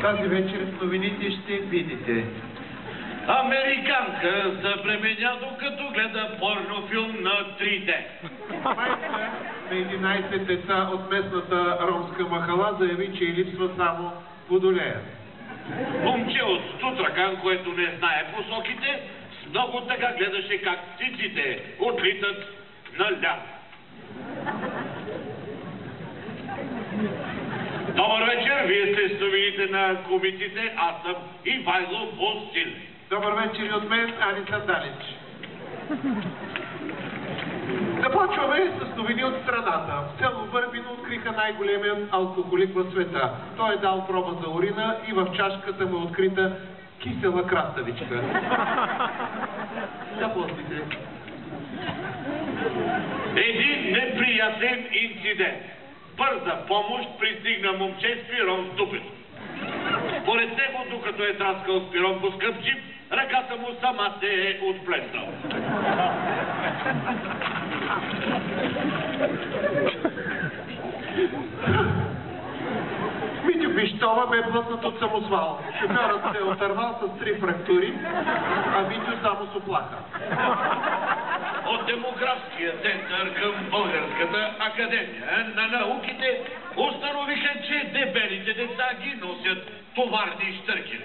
Тази вечер в новините ще видите. Американка забременя, докато гледа порнофилм на 3D. Майка на 11 деца от местната ромска махала заяви, че й липсва само водолея. Момче от Сутракан, което не знае посоките, с много тъга гледаше как птиците отлитат наляво. Добър вечер, вие сте с новините на комиците, аз съм Ивайло Василев. Добър вечер и от мен, Аниса Далич. Започваме с новини от страната. В село Върбино откриха най-големият алкохолик в света. Той е дал проба за урина и в чашката му е открита кисела краставичка. Запластите. Един неприятен инцидент. Бърза помощ пристигна момче с пирон в дупето. Според него, докато е траскал с пирон по скъп джип, ръката му сама се е отплеснала. Митю Пищова бе блъснат от самосвал. Шофьорът се е отървал с 3 фрактури, а Митю само с оплаха. От Демографския център към Българската академия на науките установиха, че дебелите деца ги носят товарни щърки.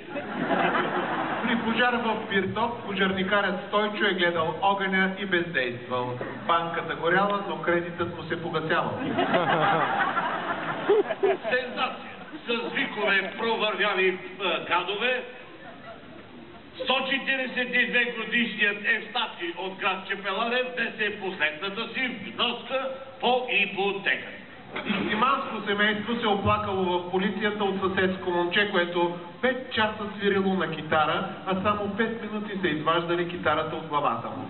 При пожар в Пиртоп пожарникарят Стойчо е гледал огъня и бездействал. Банката горяла, но кредитът му се погасявал. Сензация с викове провървяви гадове. 142 годишният Евстати от град Чепеларев внесе последната си вноска по ипотека. Истиманско семейство се оплакало в полицията от съседско момче, което 5 часа свирило на китара, а само 5 минути са изваждали китарата от главата му.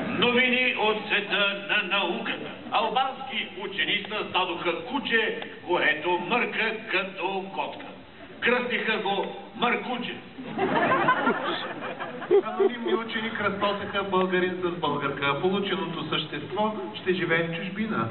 Новини от света на науката. Албански учени създадоха куче, което мърка като котка. Кръстиха го Мъркуче. Анонимни учени кръстосаха българин с българка. Полученото същество ще живее в чужбина.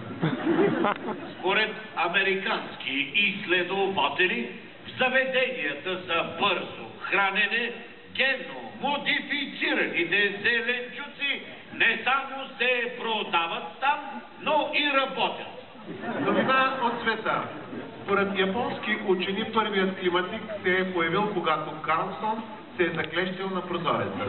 Според американски изследователи, в заведенията за бързо хранене генно модифицираните зеленчуци не само се продават там, но и работят. Новина от света. Според японски учени първият климатик се е появил, когато Карлсон се е заклещил на прозореца.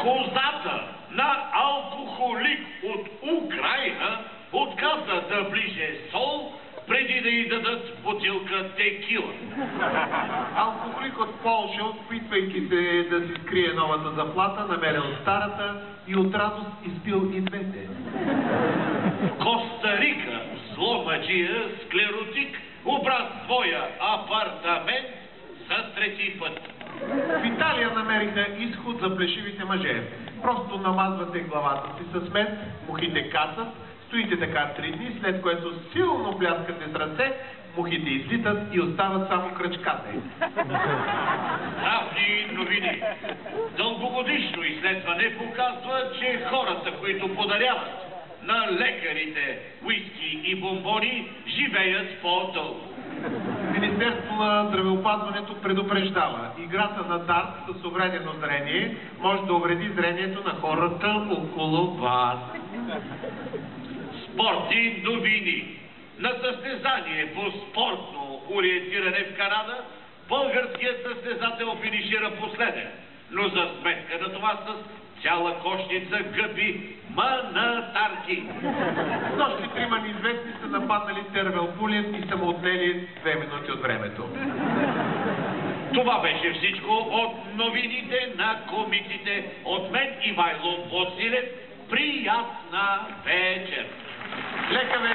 Козата на алкохолик от Украина отказа да ближе сол, преди да й дадат бутилка текила. Алкохолик от Полша, опитвайки се да си скрие новата заплата, намерил старата и от радост изпил и двете. Коста Рика, зломаджия, склеротик, обрат своя апартамент за 3-ти път. В Италия намериха изход за плешивите мъже. Просто намазвате главата си с мед, мухите кацат, стоите така 3 дни, след което силно пляскате с ръце, мухите излитат и остават само кръчката. Здравни новини. Дългогодишно изследване показва, че хората, които подаряват на лекарите уиски и бомбони, живеят по-дълго. Министерството на здравеопазването предупреждава. Играта на дарт с увредено зрение може да увреди зрението на хората около вас. Спортни новини. На състезание по спортно ориентиране в Канада, българският състезател финишира последен, но за сметка на това с цяла кошница гъби манатарки. Нощи 3 неизвестни са нападнали Тервел Пулев и са му отнели 2 минути от времето. Това беше всичко от новините на комиците. От мен Ивайло Василев. Приятна вечер! Лека вечер!